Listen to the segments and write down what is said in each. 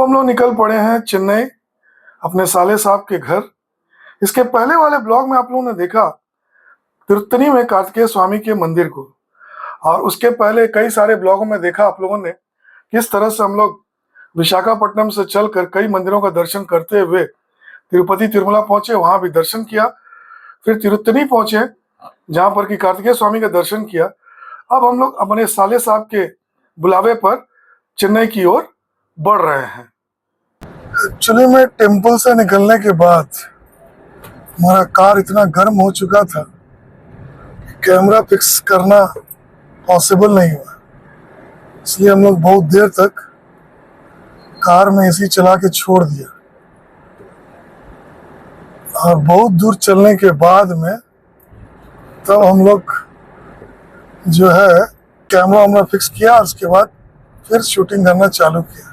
हम लोग निकल पड़े हैं चेन्नई अपने साले साहब के घर। इसके पहले वाले ब्लॉग में आप लोगों ने देखा तिरुत्तनी में कार्तिकेय स्वामी के मंदिर को, और उसके पहले कई सारे ब्लॉगों में देखा आप लोगों ने किस तरह से हम लोग विशाखापट्टनम से चलकर कई मंदिरों का दर्शन करते हुए तिरुपति तिरुमला पहुंचे, वहां भी दर्शन किया, फिर तिरुत्तनी पहुंचे जहां पर कि कार्तिकेय स्वामी का दर्शन किया। अब हम लोग अपने साले साहब के बुलावे पर चेन्नई की ओर बढ़ रहे हैं। एक्चुअली में टेम्पल से निकलने के बाद हमारा कार इतना गर्म हो चुका था कि कैमरा फिक्स करना पॉसिबल नहीं हुआ, इसलिए हम लोग बहुत देर तक कार में एसी चला के छोड़ दिया। और बहुत दूर चलने के बाद में तब हम लोग जो है कैमरा हमने फिक्स किया, उसके बाद फिर शूटिंग करना चालू किया।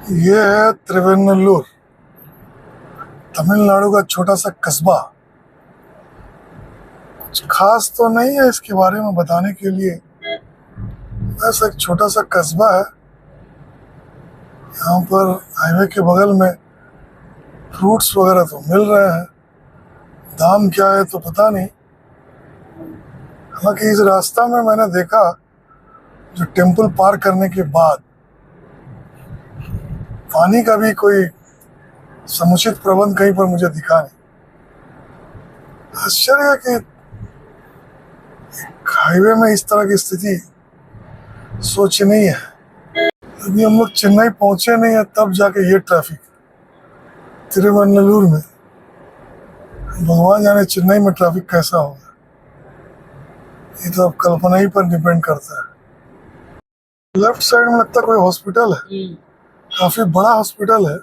ये है त्रिवेन्नलूर, तमिलनाडु का छोटा सा कस्बा। कुछ खास तो नहीं है इसके बारे में बताने के लिए, बस एक छोटा सा कस्बा है। यहाँ पर हाईवे के बगल में फ्रूट्स वगैरह तो मिल रहे हैं, दाम क्या है तो पता नहीं। हालांकि इस रास्ता में मैंने देखा जो टेम्पल पार करने के बाद पानी का भी कोई समुचित प्रबंध कहीं पर मुझे दिखा नहीं। आश्चर्य है कि हाईवे में इस तरह की स्थिति सोच नहीं है। अभी हम लोग चेन्नई पहुंचे नहीं है तब जाके ये ट्रैफिक तिरुवन्नलूर में। भगवान जाने चेन्नई में ट्रैफिक कैसा होगा, ये तो अब कल्पना ही पर डिपेंड करता है। लेफ्ट साइड में लगता कोई हॉस्पिटल है, काफी बड़ा हॉस्पिटल है।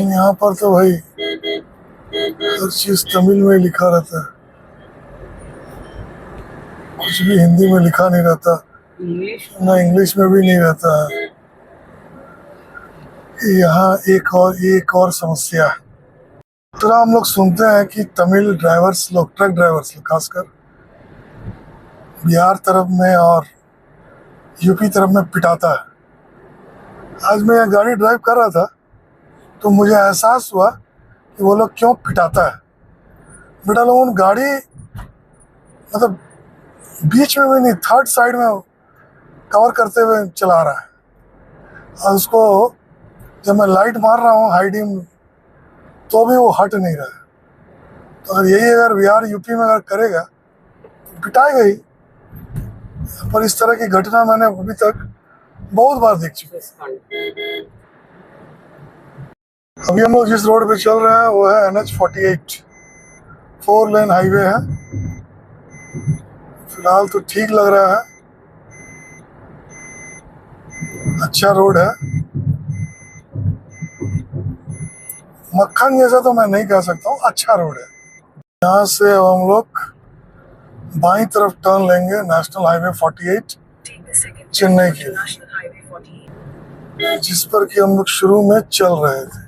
यहाँ पर तो भाई हर चीज तमिल में लिखा रहता है, कुछ भी हिंदी में लिखा नहीं रहता, ना इंग्लिश में भी नहीं रहता है। यहाँ एक और समस्या है। तो हम लोग सुनते हैं कि तमिल ड्राइवर्स लोग, ट्रक ड्राइवर्स लोग खासकर बिहार तरफ में और यूपी तरफ में पिटाता है। आज मैं यह गाड़ी ड्राइव कर रहा था तो मुझे एहसास हुआ कि वो लोग क्यों पिटाता है। बेटा लोगों गाड़ी मतलब बीच में भी नहीं, थर्ड साइड में कवर करते हुए चला रहा है, और उसको जब मैं लाइट मार रहा हूँ हाई डीम तो भी वो हट नहीं रहा है। तो अगर यही अगर बिहार यूपी में अगर करेगा तो पिटाएगा ही। पर इस तरह की घटना मैंने अभी तक बहुत बार देख चुका है। अभी हम लोग जिस रोड पे चल रहे हैं वो है NH-48, 4 लेन हाईवे है। फिलहाल तो ठीक लग रहा है, अच्छा रोड है। मक्खन जैसा तो मैं नहीं कह सकता हूँ, अच्छा रोड है। यहाँ से हम लोग बाईं तरफ टर्न लेंगे नेशनल हाईवे 48 चेन्नई के लिए, जिस पर कि हम लोग शुरू में चल रहे थे।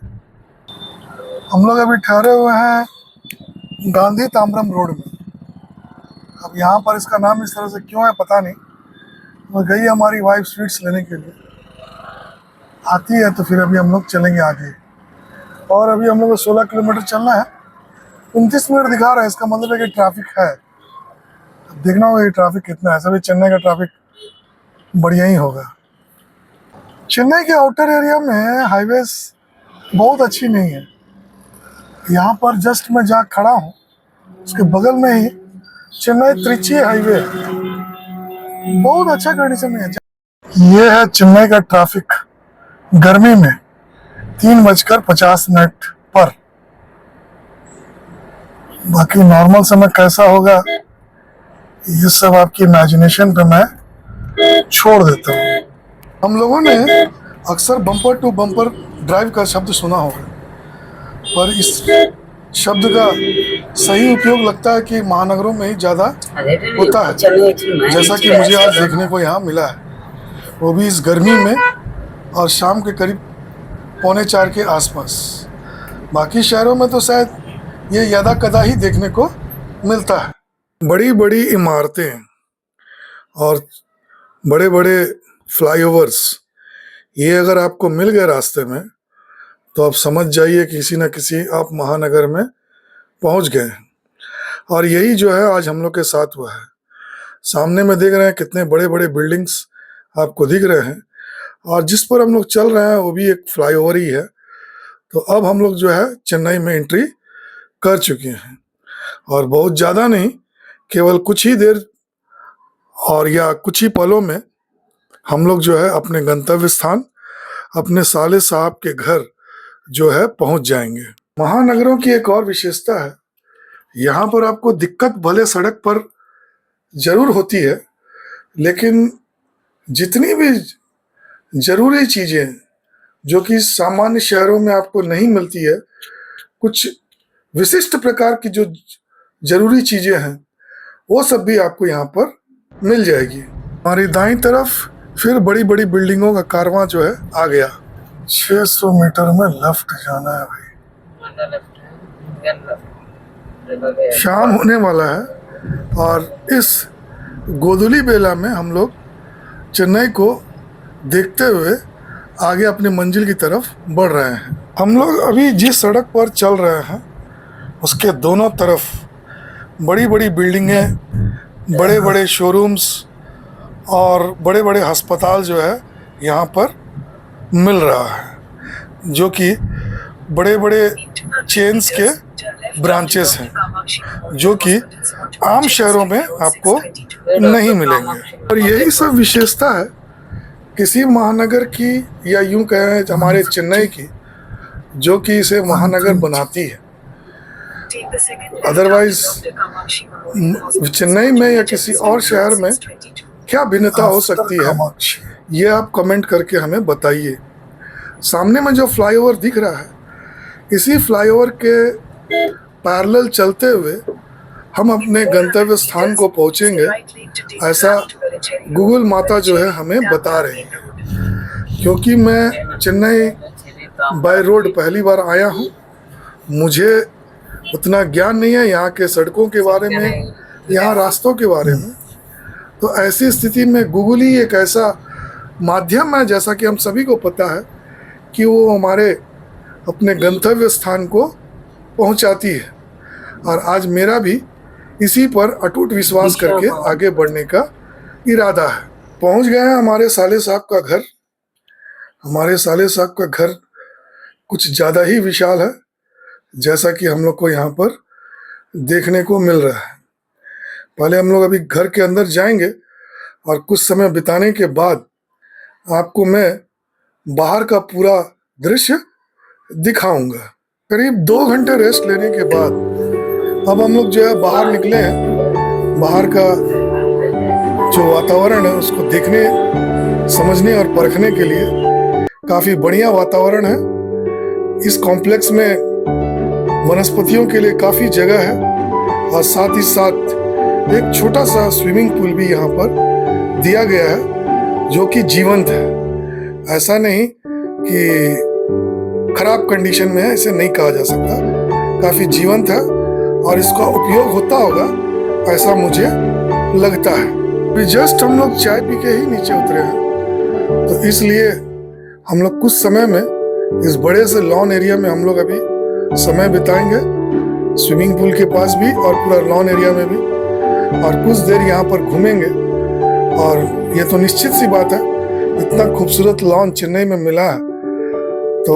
हम लोग अभी ठहरे हुए हैं गांधी ताम्रम रोड में। अब यहाँ पर इसका नाम इस तरह से क्यों है पता नहीं। वो गई हमारी वाइफ स्वीट्स लेने के लिए, आती है तो फिर अभी हम लोग चलेंगे आगे। और अभी हम लोग को 16 किलोमीटर चलना है, 29 मिनट दिखा रहा है, इसका मतलब है कि ट्रैफिक है। अब देखना होगा ये ट्रैफिक कितना है। सभी चेन्नई का ट्रैफिक बढ़िया ही होगा। चेन्नई के आउटर एरिया में हाईवेज बहुत अच्छी नहीं है। यहाँ पर जस्ट मैं जहाँ खड़ा हूँ उसके बगल में ही चेन्नई त्रिची हाईवे बहुत अच्छा कंडीशन में है। ये है चेन्नई का ट्रैफिक गर्मी में 3:50 पर। बाकी नॉर्मल समय कैसा होगा ये सब आपकी इमेजिनेशन पे मैं छोड़ देता हूँ। हम लोगों ने अक्सर बम्पर टू बम्पर ड्राइव का शब्द सुना होगा, पर इस शब्द का सही उपयोग लगता है कि महानगरों में ही ज़्यादा होता है, जैसा कि मुझे आज देखने को यहाँ मिला है, वो भी इस गर्मी में और शाम के करीब 3:45 के आसपास। बाकी शहरों में तो शायद ये यदा कदा ही देखने को मिलता है। बड़ी बड़ी इमारतें और बड़े बड़े फ्लाईओवर्स ये अगर आपको मिल गए रास्ते में तो आप समझ जाइए किसी न किसी आप महानगर में पहुंच गए हैं। और यही जो है आज हम लोग के साथ हुआ है। सामने में देख रहे हैं कितने बड़े बड़े बिल्डिंग्स आपको दिख रहे हैं, और जिस पर हम लोग चल रहे हैं वो भी एक फ्लाईओवर ही है। तो अब हम लोग जो है चेन्नई में एंट्री कर चुके हैं, और बहुत ज़्यादा नहीं, केवल कुछ ही देर और या कुछ ही पलों में हम लोग जो है अपने गंतव्य स्थान, अपने साले साहब के घर जो है पहुंच जाएंगे। महानगरों की एक और विशेषता है, यहाँ पर आपको दिक्कत भले सड़क पर जरूर होती है, लेकिन जितनी भी जरूरी चीजें जो कि सामान्य शहरों में आपको नहीं मिलती है, कुछ विशिष्ट प्रकार की जो जरूरी चीजें हैं वो सब भी आपको यहाँ पर मिल जाएगी। हमारी दाईं तरफ फिर बड़ी बड़ी बिल्डिंगों का कारवां जो है आ गया। 600 मीटर में लेफ्ट जाना है भाई। शाम होने वाला है और इस गोदुली बेला में हम लोग चेन्नई को देखते हुए आगे अपनी मंजिल की तरफ बढ़ रहे हैं। हम लोग अभी जिस सड़क पर चल रहे हैं उसके दोनों तरफ बड़ी बड़ी बिल्डिंगें, बड़े बड़े शोरूम्स और बड़े बड़े अस्पताल जो है यहाँ पर मिल रहा है, जो कि बड़े बड़े चेन्स के ब्रांचेस हैं, जो कि आम शहरों में आपको नहीं मिलेंगे। और यही सब विशेषता है किसी महानगर की, या यूं कहें हमारे चेन्नई की, जो कि इसे महानगर बनाती है। अदरवाइज चेन्नई में या किसी और शहर में क्या भिन्नता हो सकती है, ये आप कमेंट करके हमें बताइए। सामने में जो फ्लाईओवर दिख रहा है, इसी फ्लाईओवर के पैरेलल चलते हुए हम अपने गंतव्य स्थान को पहुंचेंगे, ऐसा गूगल माता जो है हमें बता रही है। क्योंकि मैं चेन्नई बाय रोड पहली बार आया हूं, मुझे उतना ज्ञान नहीं है यहाँ के सड़कों के बारे में, यहाँ रास्तों के बारे में। तो ऐसी स्थिति में गूगल ही एक ऐसा माध्यम है, जैसा कि हम सभी को पता है, कि वो हमारे अपने गंतव्य स्थान को पहुंचाती है। और आज मेरा भी इसी पर अटूट विश्वास करके आगे बढ़ने का इरादा है। पहुंच गए हैं हमारे साले साहब का घर। हमारे साले साहब का घर कुछ ज़्यादा ही विशाल है, जैसा कि हम लोग को यहाँ पर देखने को मिल रहा है। पहले हम लोग अभी घर के अंदर जाएंगे और कुछ समय बिताने के बाद आपको मैं बाहर का पूरा दृश्य दिखाऊंगा। करीब 2 घंटे रेस्ट लेने के बाद अब हम लोग जो है बाहर निकले हैं। बाहर का जो वातावरण है उसको देखने, समझने और परखने के लिए काफ़ी बढ़िया वातावरण है। इस कॉम्प्लेक्स में वनस्पतियों के लिए काफ़ी जगह है, और साथ ही साथ एक छोटा सा स्विमिंग पूल भी यहाँ पर दिया गया है, जो कि जीवंत है। ऐसा नहीं कि खराब कंडीशन में है, इसे नहीं कहा जा सकता, काफ़ी जीवंत है और इसका उपयोग होता होगा, ऐसा मुझे लगता है। अभी जस्ट हम लोग चाय पी के ही नीचे उतरे हैं, तो इसलिए हम लोग कुछ समय में इस बड़े से लॉन एरिया में हम लोग अभी समय बिताएंगे, स्विमिंग पूल के पास भी और पूरा लॉन एरिया में भी, और कुछ देर यहाँ पर घूमेंगे। और ये तो निश्चित सी बात है, इतना खूबसूरत लॉन चेन्नई में मिला है तो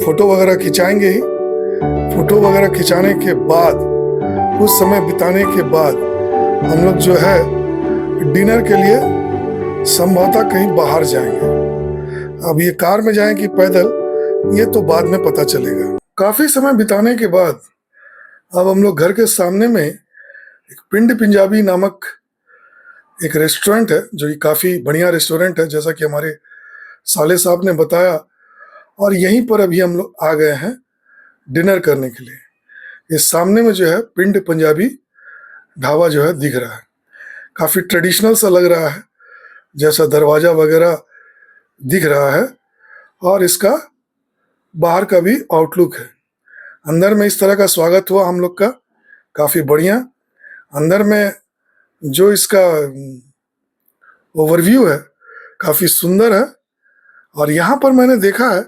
फोटो वगैरह खिंचाएंगे ही। फोटो वगैरह खिंचाने के बाद, कुछ समय बिताने के बाद हम लोग जो है डिनर के लिए संभवतः कहीं बाहर जाएंगे। अब ये कार में जाएं कि पैदल, ये तो बाद में पता चलेगा। काफ़ी समय बिताने के बाद अब हम लोग घर के सामने में एक पिंड पंजाबी नामक एक रेस्टोरेंट है, जो कि काफ़ी बढ़िया रेस्टोरेंट है, जैसा कि हमारे साले साहब ने बताया। और यहीं पर अभी हम लोग आ गए हैं डिनर करने के लिए। इस सामने में जो है पिंड पंजाबी ढाबा जो है दिख रहा है, काफ़ी ट्रेडिशनल सा लग रहा है, जैसा दरवाज़ा वगैरह दिख रहा है, और इसका बाहर का भी आउटलुक है। अंदर में इस तरह का स्वागत हुआ हम लोग का, काफ़ी बढ़िया। अंदर में जो इसका ओवरव्यू है काफ़ी सुंदर है, और यहाँ पर मैंने देखा है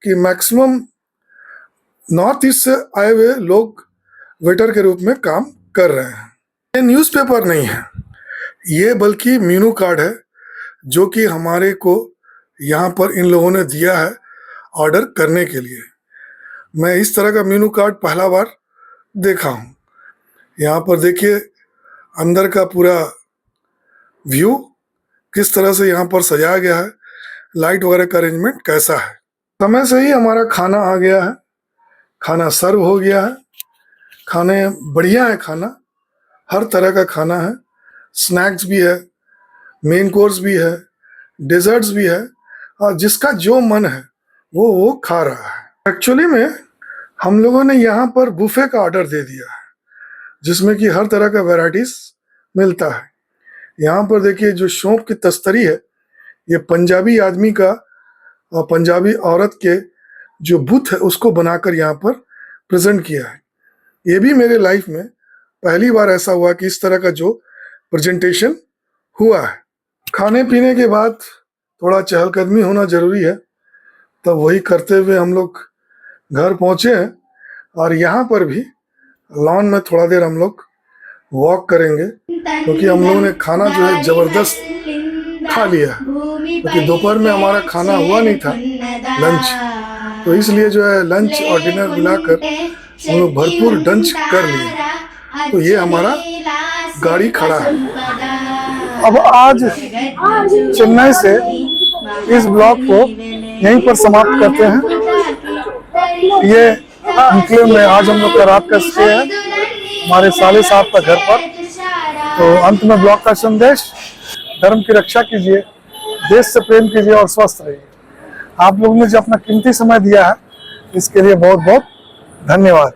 कि मैक्सिमम नॉर्थ ईस्ट से आए हुए लोग वेटर के रूप में काम कर रहे हैं। ये न्यूज़पेपर नहीं है, ये बल्कि मेनू कार्ड है जो कि हमारे को यहाँ पर इन लोगों ने दिया है ऑर्डर करने के लिए। मैं इस तरह का मेनू कार्ड पहला बार देखा हूँ। यहाँ पर देखिए अंदर का पूरा व्यू किस तरह से यहाँ पर सजाया गया है, लाइट वगैरह का अरेंजमेंट कैसा है। समय से ही हमारा खाना आ गया है, खाना सर्व हो गया है। खाने बढ़िया है, खाना हर तरह का खाना है, स्नैक्स भी है, मेन कोर्स भी है, डेजर्ट्स भी है, और जिसका जो मन है वो खा रहा है। एक्चुअली में हम लोगों ने यहाँ पर बुफे का ऑर्डर दे दिया है जिसमें कि हर तरह का वैरायटीज मिलता है। यहाँ पर देखिए जो शौक की तस्तरी है, ये पंजाबी आदमी का और पंजाबी औरत के जो बुत है उसको बनाकर यहाँ पर प्रेजेंट किया है। ये भी मेरे लाइफ में पहली बार ऐसा हुआ कि इस तरह का जो प्रेजेंटेशन हुआ है। खाने पीने के बाद थोड़ा चहलकदमी होना जरूरी है, तब वही करते हुए हम लोग घर पहुँचे हैं। और यहाँ पर भी लॉन में थोड़ा देर हम लोग वॉक करेंगे क्योंकि हम लोगों ने खाना जो है ज़बरदस्त खा लिया, क्योंकि दोपहर में हमारा खाना हुआ नहीं था लंच, तो इसलिए जो है लंच और डिनर मिलाकर हम लोग भरपूर लंच कर लिए। तो ये हमारा गाड़ी खड़ा है। अब आज चेन्नई से इस ब्लॉग को यहीं पर समाप्त करते हैं। ये एन्क्लेव में आज हम लोग का रात का स्टे है हमारे साले साहब का घर पर। तो अंत में ब्लॉग का संदेश, धर्म की रक्षा कीजिए, देश से प्रेम कीजिए और स्वस्थ रहिए। आप लोगों ने जो अपना कीमती समय दिया है इसके लिए बहुत बहुत धन्यवाद।